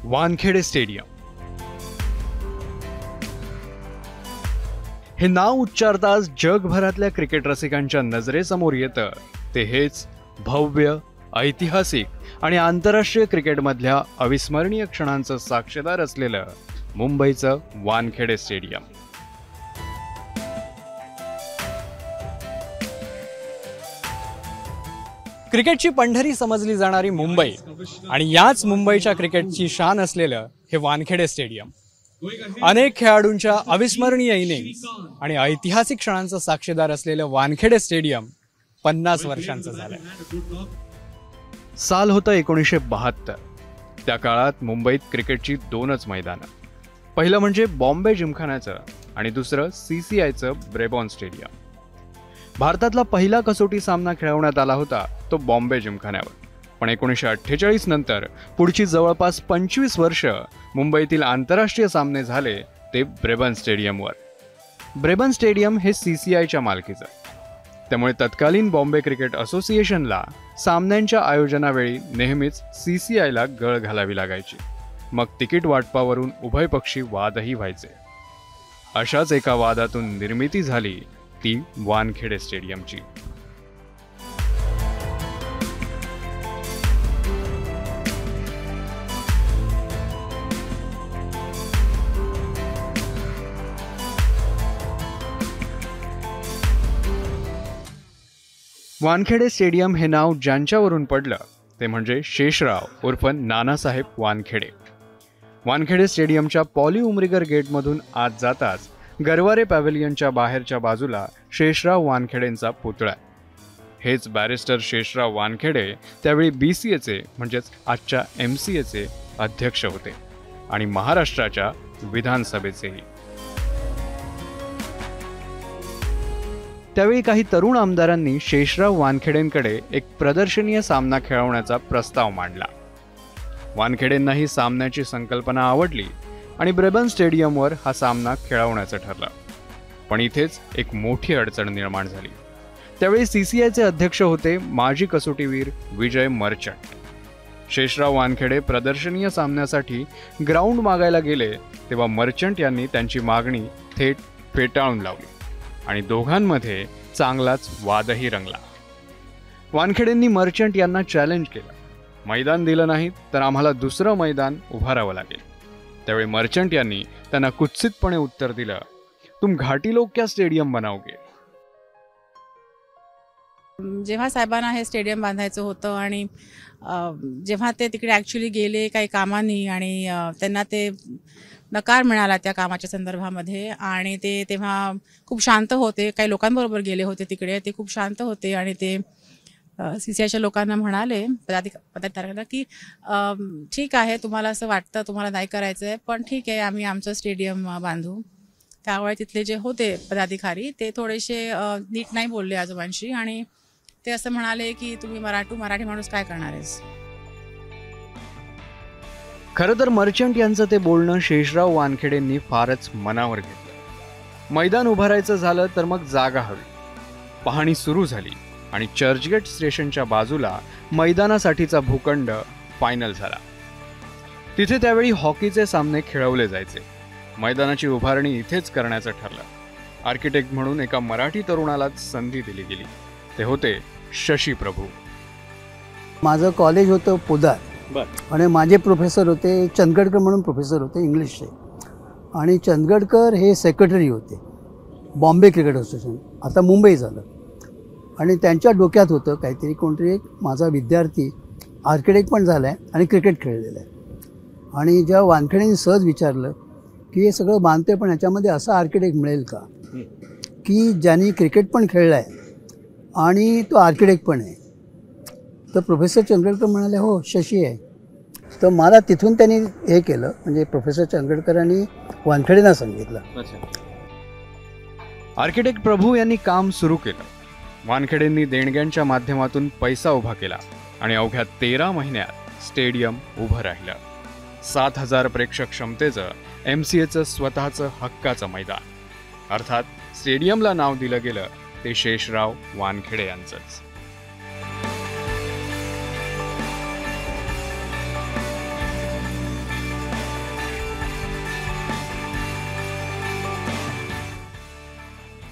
Wankhede stadium हे नाव उच्चारताच जगभरातल्या cricket रसिकांच्या नजरेसमोर येतं ते हेच भव्य, ऐतिहासिक आणि आंतरराष्ट्रीय क्रिकेटमधल्या अविस्मरणीय क्षणांचं साक्षीदार असलेलं मुंबईचं वानखेडे स्टेडियम. क्रिकेटची पंढरी समजली जाणारी मुंबई आणि याच मुंबईच्या क्रिकेटची शान असलेलं हे वानखेडे स्टेडियम अनेक खेळाडूंच्या अविस्मरणीय इनिंग्स आणि ऐतिहासिक क्षणांचं साक्षीदार असलेलं वानखेडे स्टेडियम 50 वर्षांचं झालंय. साल होतं 1972. त्या काळात मुंबईत क्रिकेटची दोनच मैदानं. पहिलं म्हणजे बॉम्बे जिमखान्याचं आणि दुसरं CCIचं ब्रेबॉर्न स्टेडियम. भारतातला पहिला कसोटी सामना खेळवण्यात आला होता तो बॉम्बे जिमखान्यावर. पण 1948 नंतर पुढची जवळपास 25 वर्ष मुंबईतील आंतरराष्ट्रीय सामने झाले ते ब्रेबॉर्न स्टेडियमवर. ब्रेबॉर्न स्टेडियम हे CCIच्या मालकीचं. त्यामुळे तत्कालीन बॉम्बे क्रिकेट असोसिएशनला सामन्यांच्या आयोजनावेळी नेहमीच CCIला गळ घालावी लागायची. मग तिकीट वाटपावरून उभयपक्षी वादही व्हायचे. अशाच एका वादातून निर्मिती झाली ती वानखेडे स्टेडियमची. वानखेडे स्टेडियम हे नाव ज्यांच्यावरून पडलं ते म्हणजे शेषराव उर्फ नानासाहेब वानखेडे. वानखेडे स्टेडियमच्या पॉली उमरीगर गेटमधून आत जाताच गरवारे पॅव्हेलियनच्या बाहेरच्या बाजूला शेषराव वानखेडेंचा पुतळा. हेच बॅरिस्टर शेषराव वानखेडे त्यावेळी BCAचे म्हणजेच आजच्या MCAचे अध्यक्ष होते आणि महाराष्ट्राच्या विधानसभेचेही. त्यावेळी काही तरुण आमदारांनी शेषराव वानखेडेंकडे एक प्रदर्शनीय सामना खेळवण्याचा प्रस्ताव मांडला. वानखेडेंनाही सामन्याची संकल्पना आवडली आणि ब्रेबॉर्न स्टेडियमवर हा सामना खेळवण्याचं ठरलं. पण इथेच एक मोठी अडचण निर्माण झाली. त्यावेळी CCIचे अध्यक्ष होते माजी कसोटीवीर विजय मर्चंट. शेषराव वानखेडे प्रदर्शनीय सामन्यासाठी ग्राउंड मागायला गेले तेव्हा मर्चंट यांनी त्यांची मागणी थेट फेटाळून लावली आणि दोघांमध्ये चांगलाच वादही रंगला. वानखेडेंनी मर्चंट यांना चॅलेंज केलं, मैदान दिलं नाही तर आम्हाला दुसरं मैदान उभारावं लागेल. त्यावेळी मर्चंट यांनी त्यांना कुत्सितपणे उत्तर दिलं, तुम घाटी लोग क्या स्टेडियम बनाओगे. जेव्हा साहेबांना हे स्टेडियम बांधायचं होतं आणि जेव्हा ते तिकडे ॲक्च्युली गेले काही कामांनी आणि त्यांना ते नकार मिळाला त्या कामाच्या संदर्भामध्ये आणि ते तेव्हा खूप शांत होते. काही लोकांबरोबर गेले होते तिकडे, ते खूप शांत होते आणि ते CCIच्या लोकांना म्हणाले पदाधिकाऱ्यांना की ठीक आहे, तुम्हाला असं वाटतं तुम्हाला नाही करायचं आहे पण ठीक आहे आम्ही आमचं स्टेडियम बांधू. त्यावेळी तिथले जे होते पदाधिकारी ते थोडेसे नीट नाही बोलले आजोबांशी आणि ते असं म्हणाले की तुम्ही मराठी माणूस काय करणार आहेस. खरं तर मर्चंट यांचं ते बोलणं शेषराव वानखेडेंनी फारच मनावर घेतलं. मैदान उभारायचं झालं तर मग जागा हवी. पाहणी सुरू झाली आणि चर्चगेट स्टेशनच्या बाजूला मैदानासाठीचा भूखंड फायनल झाला. तिथे त्यावेळी हॉकीचे सामने खेळवले जायचे. मैदानाची उभारणी इथेच करण्याचं ठरलं. आर्किटेक्ट म्हणून एका मराठी तरुणालाच संधी दिली गेली. ते होते शशी प्रभू. माझं कॉलेज होतं पोदार आणि माझे प्रोफेसर होते चंदगडकर म्हणून प्रोफेसर होते इंग्लिशचे. आणि चंदगडकर हे सेक्रेटरी होते बॉम्बे क्रिकेट असोसिएशन, आता मुंबई झालं. आणि त्यांच्या डोक्यात होतं काहीतरी कोणतरी एक माझा विद्यार्थी आर्किटेक्ट पण झाला आहे आणि क्रिकेट खेळलेला आहे. आणि जेव्हा वानखेडेंनी सहज विचारलं की हे सगळं बांधते पण ह्याच्यामध्ये असा आर्किटेक्ट मिळेल का की ज्यांनी क्रिकेट पण खेळला आहे आणि तो आर्किटेक्ट पण आहे. तर प्रोफेसर चंदगडकर म्हणाले हो शशी आहे. तर मला तिथून त्यांनी हे केलं, म्हणजे प्रोफेसर चंदगडकरांनी वानखेडेंना सांगितलं. आर्किटेक्ट प्रभू यांनी काम सुरू केलं. वानखेडेंनी देणग्यांच्या माध्यमातून पैसा उभा केला आणि अवघ्या 13 महिन्यात स्टेडियम उभं राहिलं. 7000 प्रेक्षक क्षमतेचं MCAचं स्वतःचं हक्काचं मैदान. अर्थात स्टेडियमला नाव दिलं गेलं ते शेषराव वानखेडे यांचंच.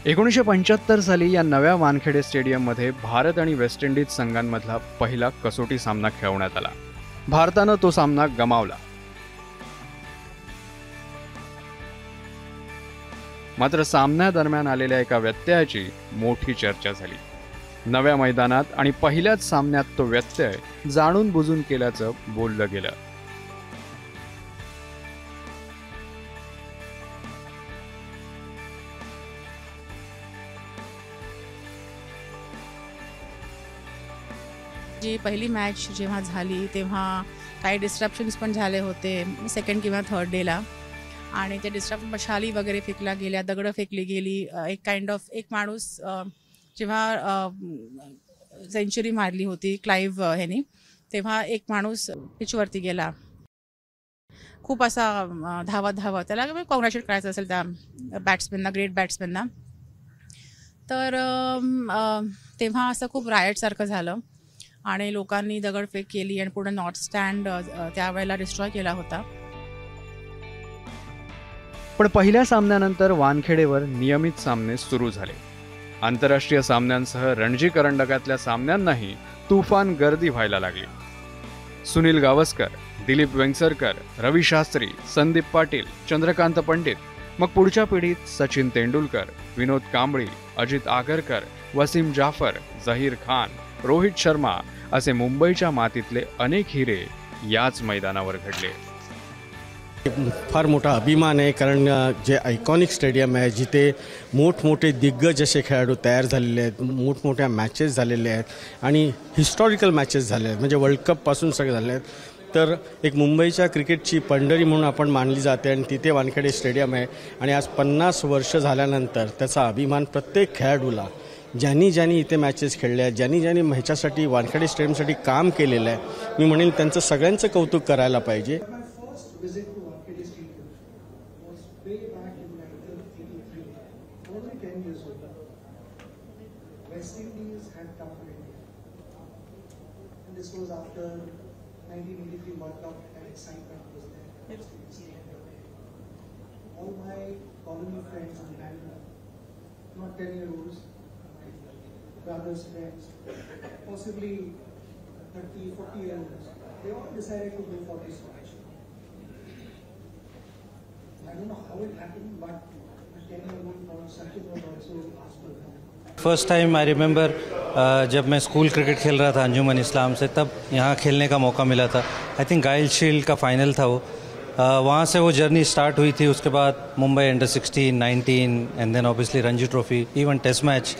1975 साली या नव्या वानखेडे स्टेडियममध्ये भारत आणि वेस्ट इंडिज संघांमधला पहिला कसोटी सामना खेळवण्यात आला. भारतानं तो सामना गमावला. मात्र सामन्यादरम्यान आलेल्या एका व्यत्ययाची मोठी चर्चा झाली. नव्या मैदानात आणि पहिल्याच सामन्यात तो व्यत्यय जाणून बुजून केल्याचं बोललं गेलं. जी पहिली मॅच जेव्हा झाली तेव्हा काही डिस्ट्रप्शन्स पण झाले होते सेकंड किंवा थर्ड डेला, आणि ते डिस्ट्रप्शन मशाली वगैरे फेकल्या गेल्या, दगडं फेकली गेली. एक काइंड ऑफ एक माणूस जेव्हा सेंचुरी मारली होती क्लाइव्ह ह्यानी, तेव्हा एक माणूस पिचवरती गेला खूप असा धावत त्याला कॉंग्रॅच्युलेट करायचं असेल त्या बॅट्समॅनना, ग्रेट बॅट्समॅनना. तर तेव्हा असं खूप रायटसारखं झालं आणि लोकांनी दगडफेक केली आणि पूर्ण नॉर्थ स्टँड त्यावेळेला डिस्ट्रॉय केला होता. पण पहिल्या सामन्यानंतर वानखेडेवर नियमित सामने सुरू झाले. आंतरराष्ट्रीय सामन्यांसह रणजी करंडकातल्या सामन्यांनाही तुफान गर्दी व्हायला लागली. सुनील गावस्कर, दिलीप वेंगसरकर, रवी शास्त्री, संदीप पाटील, चंद्रकांत पंडित, मग पुढच्या पिढीत सचिन तेंडुलकर, विनोद कांबळी, अजित आगरकर, वसीम जाफर, झहीर खान, रोहित शर्मा असे मुंबईच्या मातीतले अनेक हिरे याच मैदानावर घडले. फार मोठा अभिमान आहे, कारण जे आयकॉनिक स्टेडियम आहे जिथे मोठमोठे दिग्गज असे खेळाडू तयार झालेले आहेत, मोठमोठ्या मॅचेस झालेले आहेत आणि हिस्टॉरिकल मॅचेस झाले आहेत, म्हणजे वर्ल्ड कपपासून सगळे झाले आहेत. तर एक मुंबईच्या क्रिकेटची पंढरी म्हणून आपण मानली जाते आणि तिथे वानखेडे स्टेडियम आहे. आणि आज 50 वर्ष झाल्यानंतर त्याचा अभिमान प्रत्येक खेळाडूला, ज्यांनी इथे मॅचेस खेळल्या आहेत, ज्यांनी ह्याच्यासाठी वानखेडे स्टेडियमसाठी काम केलेलं आहे, मी म्हणेन त्यांचं सगळ्यांचं कौतुक करायला पाहिजे. West Indies had come to India, and this was after 1983 World Cup, and excitement was there. All my colony friends in Bangalore, not 10-year-olds, my brothers' friends, possibly 30, 40-year-olds, they all decided to go for this match. I don't know how it happened, but a 10-year-old from Sachin was also asked to come. First time I remember जब मैं school cricket खेल रहा था अंजुमन इस्लाम से, तब यहाँ खेलने का मौका मिला था. आई थिंक गाइल शील्ड का फाइनल था वो. वहाँ से वो जर्नी स्टार्ट हुई थी. उसके बाद Mumbai under 16, 19 and then obviously Ranji trophy, even test match.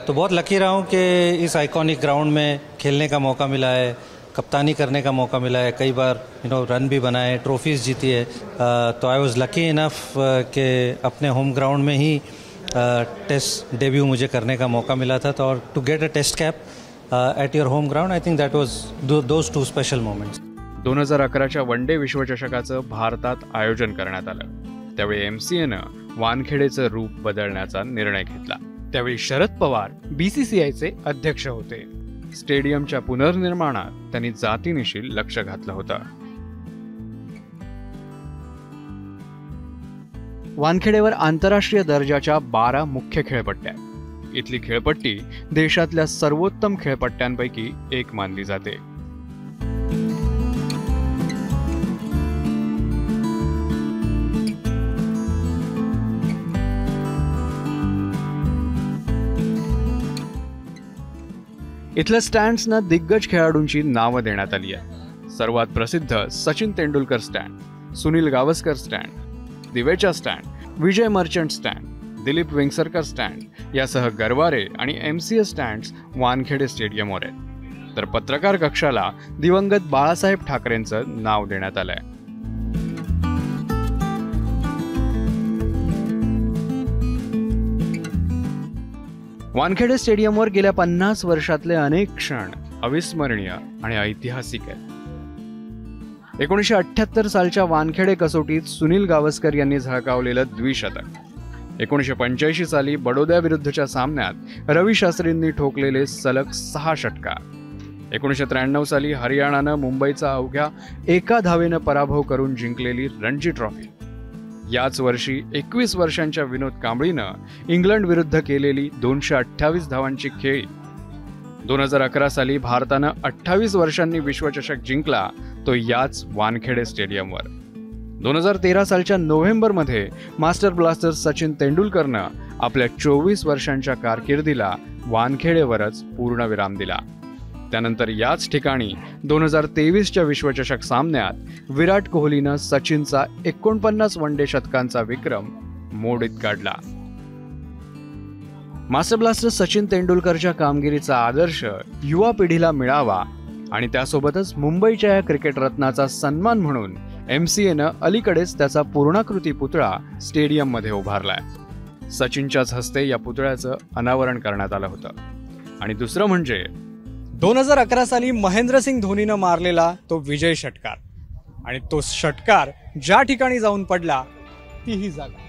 तो बहुत लकी रहा हूँ कि इस आइकॉनिक ग्राउंड में खेलने का मौका मिला है, कप्तानी करने का मौका मिला है, कई बार रन भी बनाए, ट्रॉफीज़ जीती है. तो आई वॉज लकी इनफ कि अपने होम ग्राउंड में ही टेस्ट डेब्यू मुझे करने का मौका मिला था. तो और to get a test cap at your home ground, I think that was those two special moments. 2011च्या वनडे विश्वचषकाचं भारतात आयोजन करण्यात आलं. त्यावेळी MCAनं वानखेडेचं रूप बदलण्याचा निर्णय घेतला. त्यावेळी शरद पवार BCCIचे अध्यक्ष होते. स्टेडियमच्या पुनर्निर्माणात त्यांनी जातीनिशी लक्ष घातलं होतं. वानखेडेवर आंतरराष्ट्रीय दर्जाच्या 12 मुख्य खेळपट्ट्या. इथली खेळपट्टी देशातल्या सर्वोत्तम खेळपट्ट्यांपैकी एक मानली जाते. इथल्या स्टँड्सना दिग्गज खेळाडूंची नावं देण्यात आली आहे. सर्वात प्रसिद्ध Sachin Tendulkar stand, Sunil Gavaskar stand, Divecha stand, Vijay Merchant stand, Dilip Vengsarkar stand यासह गरवारे आणि MCA स्टँड्स वानखेडे स्टेडियमवर आहेत. तर पत्रकार कक्षाला दिवंगत बाळासाहेब ठाकरेंचं नाव देण्यात आलंय. वानखेडे स्टेडियमवर गेल्या 50 वर्षातले अनेक क्षण अविस्मरणीय आणि ऐतिहासिक आहेत. 1978 सालच्या वानखेडे कसोटीत सुनील गावस्कर यांनी झळकावलेलं द्विशतक, 1985 साली बडोद्या विरुद्धच्या सामन्यात रवी शास्त्रींनी ठोकलेले सलग 6 षटकार, 1993 साली हरियाणानं मुंबईचा अवघ्या 1 धावेनं पराभव करून जिंकलेली रणजी ट्रॉफी, याच वर्षी 21 वर्षांच्या विनोद कांबळीनं इंग्लंड विरुद्ध केलेली 228 धावांची खेळी. 2011 साली भारतानं 28 वर्षांनी विश्वचषक जिंकला, तो याच वानखेडे स्टेडियमवर. 2013 सालच्या नोव्हेंबरमध्ये मास्टर ब्लास्टर सचिन तेंडुलकरनं आपल्या 24 वर्षांच्या कारकिर्दीला वानखेडेवरच पूर्णविराम दिला. त्यानंतर याच ठिकाणी 2023च्या विश्वचषक सामन्यात विराट कोहलीनं सचिनचा 49 वनडे शतकांचा विक्रम मोडीत काढला. मास्टर ब्लास्टर सचिन तेंडुलकरच्या कामगिरीचा आदर्श युवा पिढीला मिळावा आणि त्यासोबतच मुंबईच्या या क्रिकेट रत्नाचा सन्मान म्हणून MCAनं अलीकडेच त्याचा पूर्णाकृती पुतळा स्टेडियममध्ये उभारलाय. सचिनच्याच हस्ते या पुतळ्याचं अनावरण करण्यात आलं होतं. आणि दुसरं म्हणजे 2011 साली महेंद्रसिंग धोनीनं मारलेला तो विजय षटकार, आणि तो षटकार ज्या ठिकाणी जाऊन पडला ती ही जागा.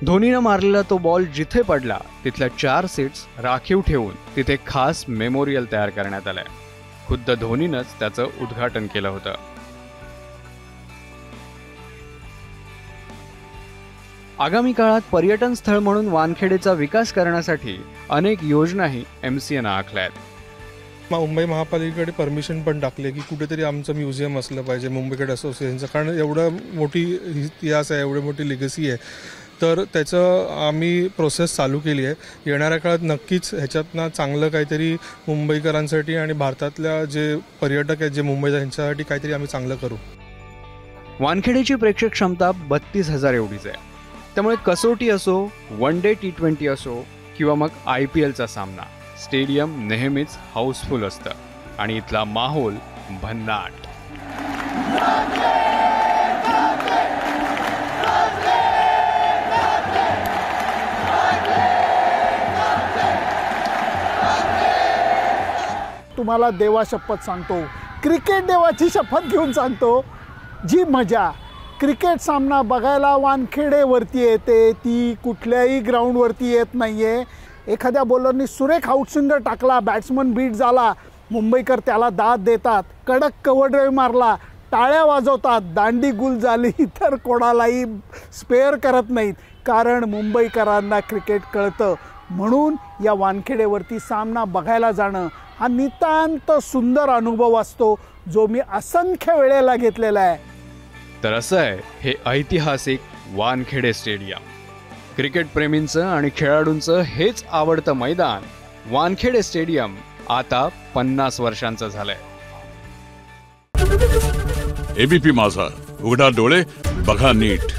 धोनीनं मारलेला तो बॉल जिथे पडला तिथल्या 4 सीट्स राखीव ठेवून तिथे खास मेमोरियल तयार करण्यात आलंय. खुद्द धोनीनंच त्याचं उद्घाटन केलं होतं. आगामी काळात पर्यटन स्थळ म्हणून वानखेडेचा विकास करण्यासाठी अनेक योजनाही MCAनं आखल्यात. मुंबई महापालिकेकडे परमिशन पण टाकले की कुठेतरी आमचं म्युझियम असलं पाहिजे मुंबई क्रिकेट असोसिएशनचं, कारण एवढं मोठी इतिहास आहे, एवढी मोठी लिगसी आहे. तर त्याचं आम्ही प्रोसेस चालू केली आहे. येणाऱ्या काळात नक्कीच ह्याच्यातनं चांगलं काहीतरी मुंबईकरांसाठी आणि भारतातल्या जे पर्यटक आहेत जे मुंबईत त्यांच्यासाठी काहीतरी आम्ही चांगलं करू. वानखेडेची प्रेक्षक क्षमता 32,000 एवढीच आहे. त्यामुळे कसोटी असो, वन डे T20 असो किंवा मग IPLचा सामना, स्टेडियम नेहमीच हाऊसफुल असतं आणि इथला माहोल भन्नाट. तुम्हाला देवा शपथ सांगतो, क्रिकेट देवाची शपथ घेऊन सांगतो, जी मजा क्रिकेट सामना बघायला वानखेडेवरती येते ती कुठल्याही ग्राउंडवरती येत नाही आहे. एखाद्या बॉलरनी सुरेख आउटस्विंगर टाकला, बॅट्समन बीट झाला, मुंबईकर त्याला दाद देतात, कडक कव्हर ड्राईव्ह मारला, टाळ्या वाजवतात, दांडी गुल झाली तर कोणालाही स्पेअर करत नाहीत, कारण मुंबईकरांना क्रिकेट कळतं. म्हणून या वानखेडेवरती सामना बघायला जाणं हा नितांत सुंदर अनुभव असतो, जो मी असंख्य वेळेला घेतलेला आहे. तर असं आहे हे ऐतिहासिक वानखेडे स्टेडियम. क्रिकेट प्रेमींचं आणि खेळाडूंचं हेच आवडतं मैदान वानखेडे स्टेडियम आता 50 वर्षांचं झालंय. ABP माझा, उघडा डोळे बघा नीट.